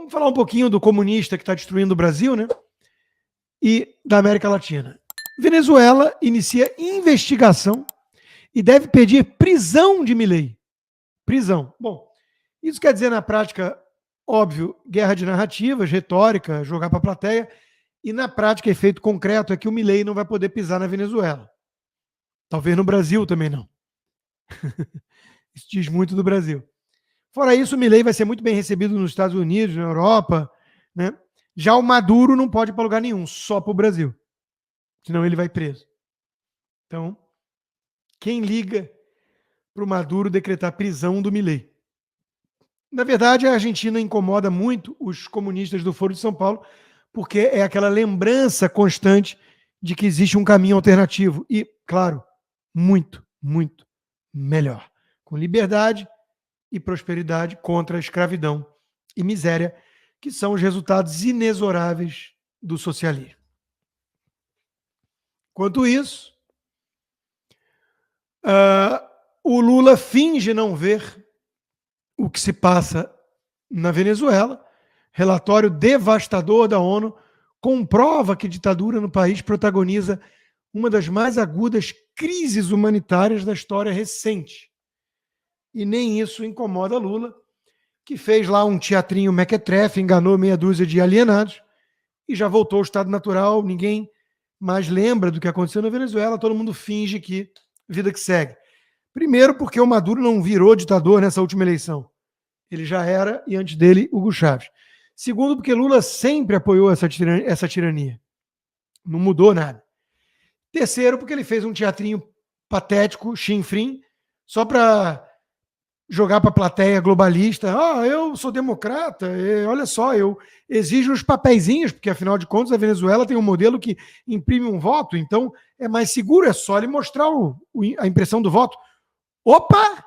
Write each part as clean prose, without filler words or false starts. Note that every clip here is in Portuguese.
Vamos falar um pouquinho do comunista que está destruindo o Brasil, né? E da América Latina. Venezuela inicia investigação e deve pedir prisão de Milei. Prisão. Bom, isso quer dizer na prática, óbvio, guerra de narrativas, retórica, jogar para a plateia, e na prática, efeito concreto é que o Milei não vai poder pisar na Venezuela. Talvez no Brasil também não. Isso diz muito do Brasil. Fora isso, o Milei vai ser muito bem recebido nos Estados Unidos, na Europa, né? Já o Maduro não pode ir para lugar nenhum, só para o Brasil. Senão ele vai preso. Então, quem liga para o Maduro decretar prisão do Milei? Na verdade, a Argentina incomoda muito os comunistas do Foro de São Paulo, porque é aquela lembrança constante de que existe um caminho alternativo. E, claro, muito, muito melhor. Com liberdade e prosperidade contra a escravidão e miséria, que são os resultados inexoráveis do socialismo. Enquanto isso, o Lula finge não ver o que se passa na Venezuela. Relatório devastador da ONU comprova que a ditadura no país protagoniza uma das mais agudas crises humanitárias da história recente. E nem isso incomoda Lula, que fez lá um teatrinho mequetrefe, enganou meia dúzia de alienados e já voltou ao estado natural. Ninguém mais lembra do que aconteceu na Venezuela, todo mundo finge que vida que segue. Primeiro, porque o Maduro não virou ditador nessa última eleição. Ele já era, e antes dele, Hugo Chávez. Segundo, porque Lula sempre apoiou essa tirania. Não mudou nada. Terceiro, porque ele fez um teatrinho patético, chinfrim, só para jogar para a plateia globalista. Eu sou democrata, olha só, eu exijo os papeizinhos, porque afinal de contas a Venezuela tem um modelo que imprime um voto, então é mais seguro, é só ele mostrar a impressão do voto. Opa!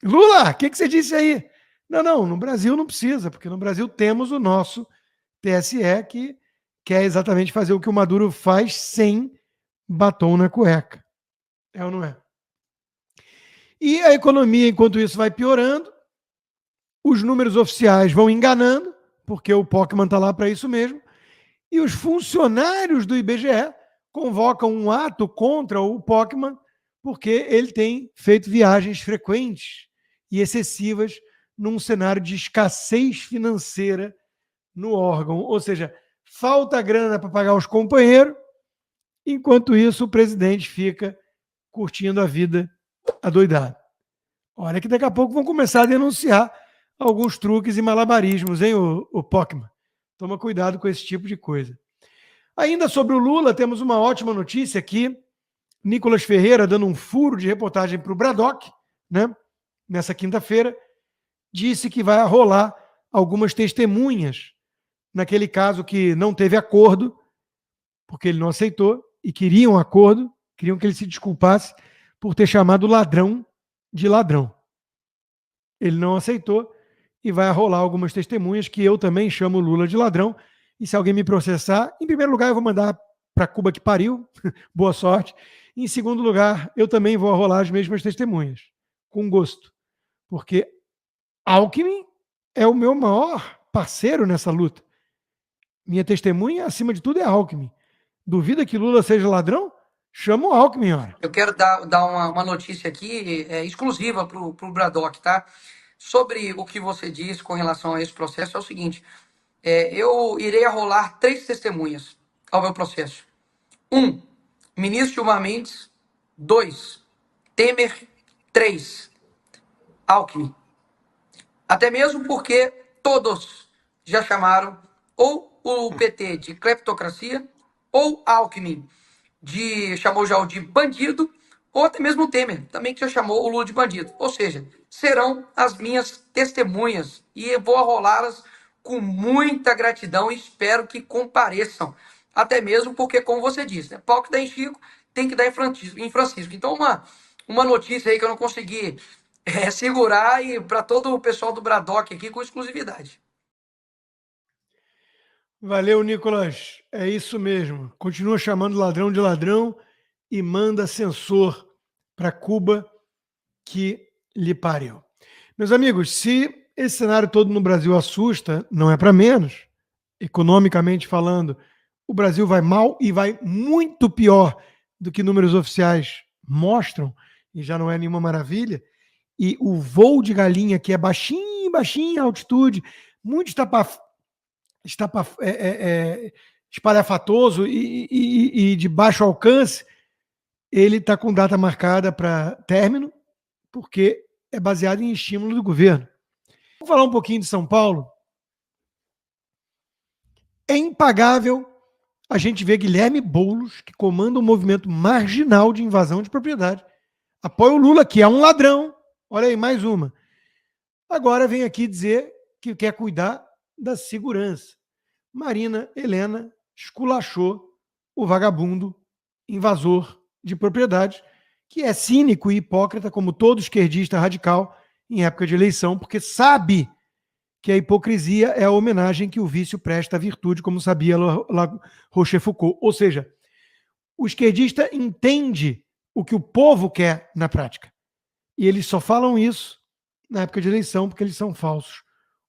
Lula, o que você disse aí? Não, no Brasil não precisa, porque no Brasil temos o nosso TSE que quer exatamente fazer o que o Maduro faz sem batom na cueca. É ou não é? E a economia, enquanto isso, vai piorando, os números oficiais vão enganando, porque o Pokémon está lá para isso mesmo, e os funcionários do IBGE convocam um ato contra o Pokémon, porque ele tem feito viagens frequentes e excessivas num cenário de escassez financeira no órgão. Ou seja, falta grana para pagar os companheiros, enquanto isso o presidente fica curtindo a vida adoidado. Olha que daqui a pouco vão começar a denunciar alguns truques e malabarismos, hein, o Pokémon? Toma cuidado com esse tipo de coisa. Ainda sobre o Lula, temos uma ótima notícia aqui. Nicolas Ferreira, dando um furo de reportagem para o Braddock, né, nessa quinta-feira, disse que vai rolar algumas testemunhas naquele caso que não teve acordo, porque ele não aceitou, e queriam acordo, queriam que ele se desculpasse por ter chamado ladrão de ladrão. Ele não aceitou e vai rolar algumas testemunhas que eu também chamo Lula de ladrão. E se alguém me processar, em primeiro lugar eu vou mandar para Cuba que pariu, boa sorte. Em segundo lugar, eu também vou rolar as mesmas testemunhas, com gosto. Porque Alckmin é o meu maior parceiro nessa luta. Minha testemunha, acima de tudo, é Alckmin. Duvida que Lula seja ladrão? Chama o Alckmin, ora. Eu quero dar uma notícia aqui exclusiva para o Braddock, tá? Sobre o que você disse com relação a esse processo, é o seguinte: eu irei arrolar 3 testemunhas ao meu processo. 1, ministro Gilmar Mendes. 2, Temer. 3, Alckmin. Até mesmo porque todos já chamaram ou o PT de cleptocracia, ou Alckmin chamou já o de bandido, ou até mesmo o Temer, também que já chamou o Lula de bandido. Ou seja, serão as minhas testemunhas e eu vou arrolá-las com muita gratidão e espero que compareçam. Até mesmo porque, como você disse, né, pau que dá em Chico tem que dar em Francisco. Então, uma notícia aí que eu não consegui segurar e para todo o pessoal do Braddock aqui com exclusividade. Valeu, Nicolas. É isso mesmo. Continua chamando ladrão de ladrão e manda censor para Cuba que lhe pariu. Meus amigos, se esse cenário todo no Brasil assusta, não é para menos. Economicamente falando, o Brasil vai mal e vai muito pior do que números oficiais mostram, e já não é nenhuma maravilha. E o voo de galinha, que é baixinho, baixinho em altitude, muito espalhafatoso e de baixo alcance, ele está com data marcada para término, porque é baseado em estímulo do governo. Vamos falar um pouquinho de São Paulo. É impagável a gente ver Guilherme Boulos, que comanda um movimento marginal de invasão de propriedade. Apoia o Lula, que é um ladrão. Olha aí, mais uma. Agora vem aqui dizer que quer cuidar da segurança. Marina Helena esculachou o vagabundo invasor de propriedade, que é cínico e hipócrita, como todo esquerdista radical em época de eleição, porque sabe que a hipocrisia é a homenagem que o vício presta à virtude, como sabia Rochefoucauld. Ou seja, o esquerdista entende o que o povo quer na prática. E eles só falam isso na época de eleição porque eles são falsos,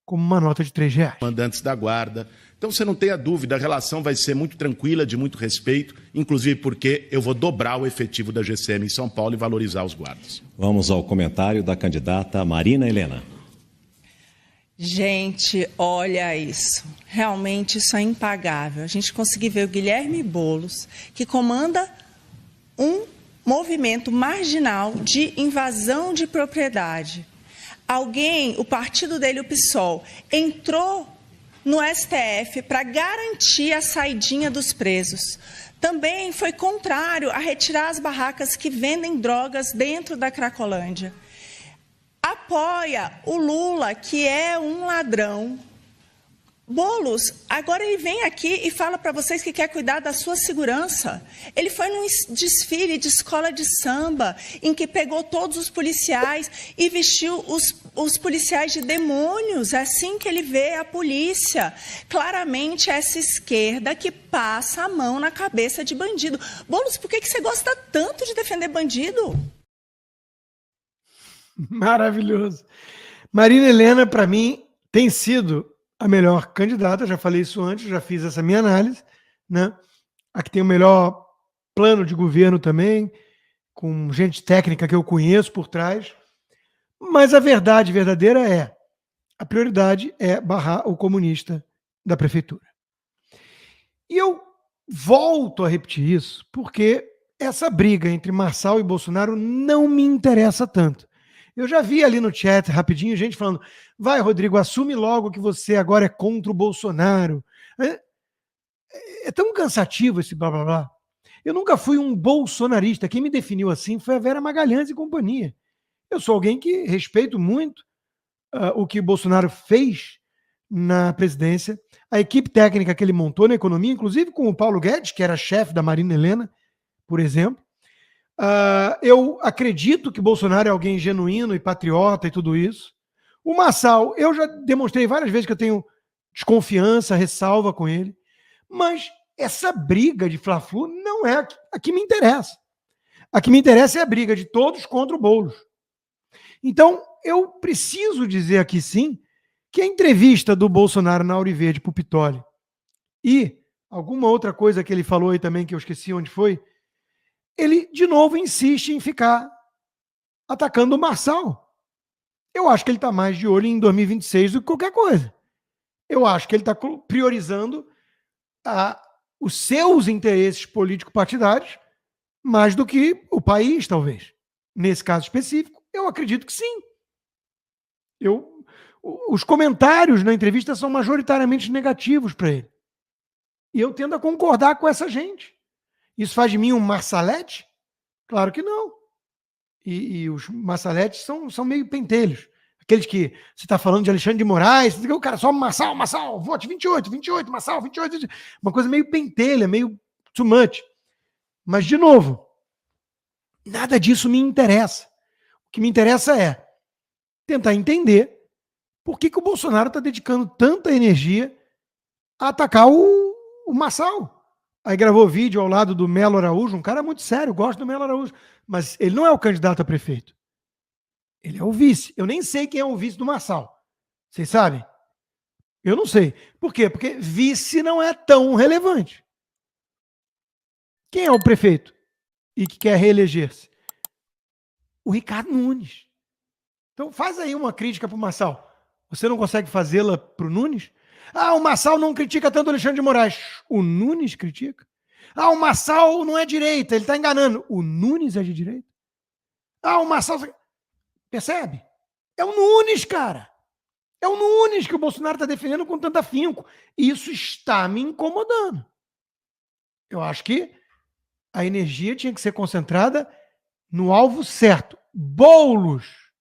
como uma nota de R$3. Mandantes da guarda. Então você não tenha dúvida, a relação vai ser muito tranquila, de muito respeito, inclusive porque eu vou dobrar o efetivo da GCM em São Paulo e valorizar os guardas. Vamos ao comentário da candidata Marina Helena. Gente, olha isso. Realmente isso é impagável. A gente conseguir ver o Guilherme Boulos, que comanda um movimento marginal de invasão de propriedade. Alguém, o partido dele, o PSOL, entrou no STF para garantir a saidinha dos presos. Também foi contrário a retirar as barracas que vendem drogas dentro da Cracolândia. Apoia o Lula, que é um ladrão. Boulos, agora ele vem aqui e fala para vocês que quer cuidar da sua segurança. Ele foi num desfile de escola de samba, em que pegou todos os policiais e vestiu os policiais de demônios. É assim que ele vê a polícia. Claramente essa esquerda que passa a mão na cabeça de bandido. Boulos, por que você gosta tanto de defender bandido? Maravilhoso. Marina Helena, para mim, tem sido a melhor candidata, já falei isso antes, já fiz essa minha análise, né? A que tem o melhor plano de governo também, com gente técnica que eu conheço por trás. Mas a verdade verdadeira é, a prioridade é barrar o comunista da prefeitura. E eu volto a repetir isso, porque essa briga entre Marçal e Bolsonaro não me interessa tanto. Eu já vi ali no chat, rapidinho, gente falando, vai, Rodrigo, assume logo que você agora é contra o Bolsonaro. É tão cansativo esse blá, blá, blá. Eu nunca fui um bolsonarista. Quem me definiu assim foi a Vera Magalhães e companhia. Eu sou alguém que respeito muito o que o Bolsonaro fez na presidência, a equipe técnica que ele montou na economia, inclusive com o Paulo Guedes, que era chefe da Marina Helena, por exemplo. Eu acredito que Bolsonaro é alguém genuíno e patriota e tudo isso. O Marçal, eu já demonstrei várias vezes que eu tenho desconfiança, ressalva com ele, mas essa briga de Fla-Flu não é a que me interessa. A que me interessa é a briga de todos contra o Boulos. Então, eu preciso dizer aqui sim que a entrevista do Bolsonaro na Auriverde para o Pitoli e alguma outra coisa que ele falou aí também que eu esqueci onde foi, ele, de novo, insiste em ficar atacando o Marçal. Eu acho que ele está mais de olho em 2026 do que qualquer coisa. Eu acho que ele está priorizando os seus interesses político-partidários mais do que o país, talvez. Nesse caso específico, eu acredito que sim. Os comentários na entrevista são majoritariamente negativos para ele. E eu tendo a concordar com essa gente. Isso faz de mim um Marsalete? Claro que não. E os Marsaletes são meio pentelhos. Aqueles que você está falando de Alexandre de Moraes, o cara só Marçal, vote 28, Marçal, 28. Uma coisa meio pentelha, meio too much. Mas, de novo, nada disso me interessa. O que me interessa é tentar entender por que o Bolsonaro está dedicando tanta energia a atacar o Marçal. Aí gravou vídeo ao lado do Melo Araújo, um cara muito sério, gosto do Melo Araújo, mas ele não é o candidato a prefeito. Ele é o vice. Eu nem sei quem é o vice do Marçal. Vocês sabem? Eu não sei. Por quê? Porque vice não é tão relevante. Quem é o prefeito e que quer reeleger-se? O Ricardo Nunes. Então faz aí uma crítica para o Marçal. Você não consegue fazê-la para o Nunes? Ah, o Marçal não critica tanto o Alexandre de Moraes. O Nunes critica. Ah, o Marçal não é direita, ele está enganando. O Nunes é de direita. Ah, o Marçal... Percebe? É o Nunes, cara. É o Nunes que o Bolsonaro está defendendo com tanto afinco. Isso está me incomodando. Eu acho que a energia tinha que ser concentrada no alvo certo. Boulos.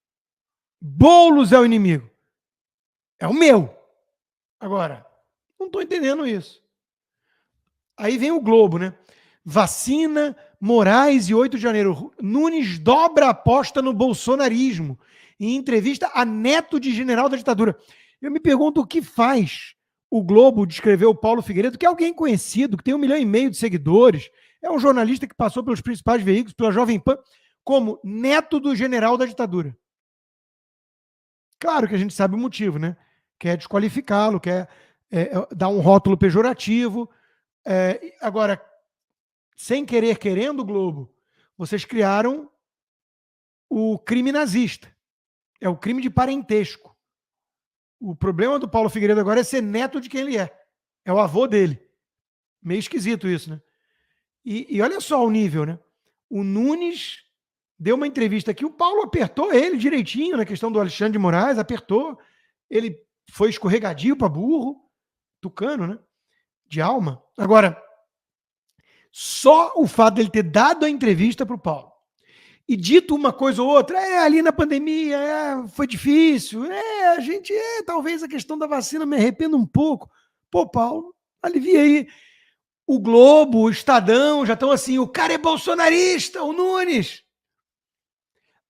Boulos é o inimigo. É o meu. Agora, não estou entendendo isso. Aí vem o Globo, né? Vacina, Moraes e 8 de janeiro. Nunes dobra a aposta no bolsonarismo em entrevista a neto de general da ditadura. Eu me pergunto o que faz o Globo descrever o Paulo Figueiredo, que é alguém conhecido, que tem 1,5 milhão de seguidores, é um jornalista que passou pelos principais veículos, pela Jovem Pan, como neto do general da ditadura. Claro que a gente sabe o motivo, né? Quer desqualificá-lo, quer dar um rótulo pejorativo. Agora, sem querer, querendo, o Globo, vocês criaram o crime nazista. É o crime de parentesco. O problema do Paulo Figueiredo agora é ser neto de quem ele é. É o avô dele. Meio esquisito isso, né? E olha só o nível, né? O Nunes deu uma entrevista aqui, o Paulo apertou ele direitinho na questão do Alexandre de Moraes, apertou. Ele foi escorregadio para burro, tucano, né? De alma. Agora, só o fato dele ter dado a entrevista para o Paulo e dito uma coisa ou outra, ali na pandemia, foi difícil, a gente, talvez a questão da vacina me arrependa um pouco. Pô, Paulo, alivia aí. O Globo, o Estadão, já estão assim, o cara é bolsonarista, o Nunes.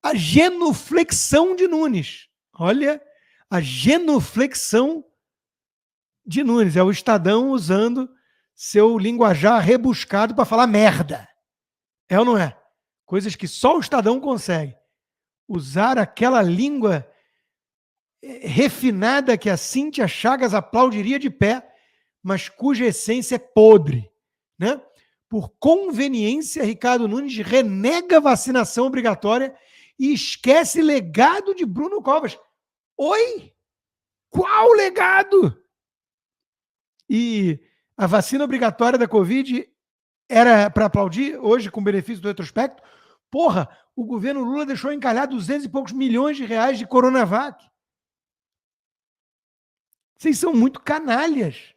A genuflexão de Nunes. Olha, a genuflexão de Nunes. É o Estadão usando seu linguajar rebuscado para falar merda. É ou não é? Coisas que só o Estadão consegue. Usar aquela língua refinada que a Cíntia Chagas aplaudiria de pé, mas cuja essência é podre. Né? Por conveniência, Ricardo Nunes renega a vacinação obrigatória e esquece legado de Bruno Covas. Oi? Qual legado? E a vacina obrigatória da Covid era para aplaudir, hoje com benefício do retrospecto. Porra, o governo Lula deixou encalhar 200 e poucos milhões de reais de Coronavac. Vocês são muito canalhas.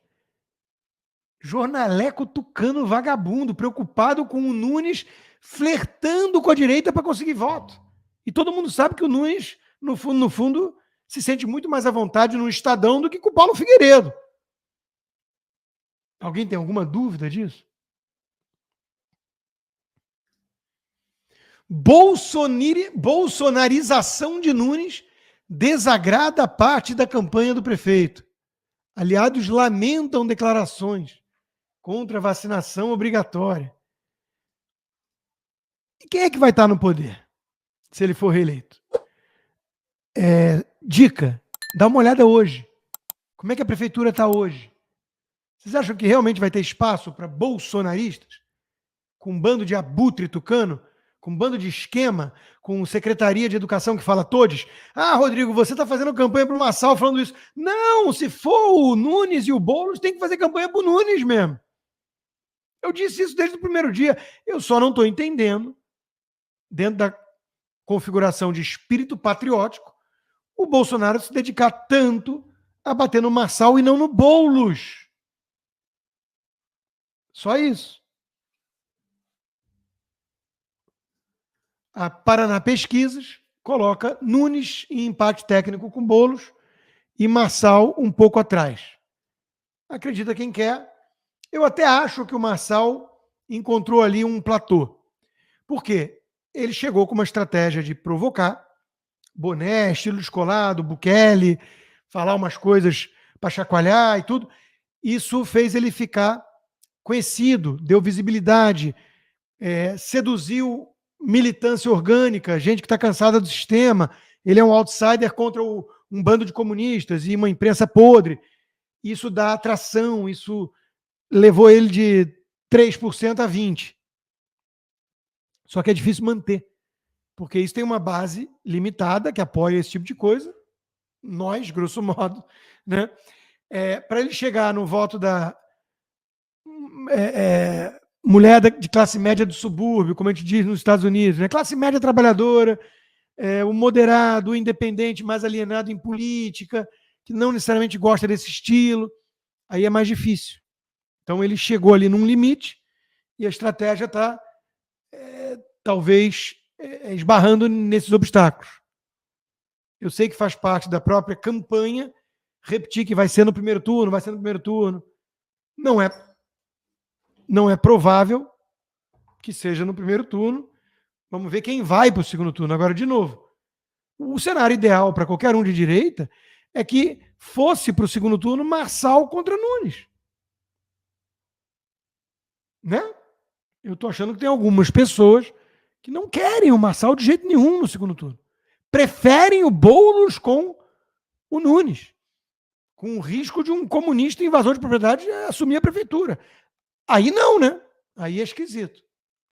Jornaleco tucano vagabundo, preocupado com o Nunes flertando com a direita para conseguir voto. E todo mundo sabe que o Nunes, no fundo, se sente muito mais à vontade no Estadão do que com o Paulo Figueiredo. Alguém tem alguma dúvida disso? Bolsonarização de Nunes desagrada a parte da campanha do prefeito. Aliados lamentam declarações contra a vacinação obrigatória. E quem é que vai estar no poder se ele for reeleito? Dica, dá uma olhada hoje. Como é que a prefeitura está hoje? Vocês acham que realmente vai ter espaço para bolsonaristas? Com um bando de abutre tucano? Com um bando de esquema? Com secretaria de educação que fala todos? Ah, Rodrigo, você está fazendo campanha para o Marçal falando isso. Não, se for o Nunes e o Boulos, tem que fazer campanha para o Nunes mesmo. Eu disse isso desde o primeiro dia. Eu só não estou entendendo, dentro da configuração de espírito patriótico, o Bolsonaro se dedicar tanto a bater no Marçal e não no Boulos. Só isso. A Paraná Pesquisas coloca Nunes em empate técnico com Boulos e Marçal um pouco atrás. Acredita quem quer. Eu até acho que o Marçal encontrou ali um platô. Por quê? Ele chegou com uma estratégia de provocar, boné, estilo descolado, Bukele, falar umas coisas para chacoalhar e tudo. Isso fez ele ficar conhecido, deu visibilidade, seduziu militância orgânica, gente que está cansada do sistema. Ele é um outsider contra um um bando de comunistas e uma imprensa podre. Isso dá atração, isso levou ele de 3% a 20%. Só que é difícil manter, porque isso tem uma base limitada que apoia esse tipo de coisa, nós, grosso modo, né? Para ele chegar no voto da mulher de classe média do subúrbio, como a gente diz nos Estados Unidos, né? Classe média trabalhadora, o moderado, o independente, mais alienado em política, que não necessariamente gosta desse estilo, aí é mais difícil. Então ele chegou ali num limite e a estratégia está, talvez, esbarrando nesses obstáculos. Eu sei que faz parte da própria campanha repetir que vai ser no primeiro turno, vai ser no primeiro turno. Não é provável que seja no primeiro turno. Vamos ver quem vai para o segundo turno. Agora, de novo, o cenário ideal para qualquer um de direita é que fosse para o segundo turno Marçal contra Nunes. Né? Eu estou achando que tem algumas pessoas que não querem o Marçal de jeito nenhum no segundo turno. Preferem o Boulos com o Nunes, com o risco de um comunista invasor de propriedade assumir a prefeitura. Aí não, né? Aí é esquisito.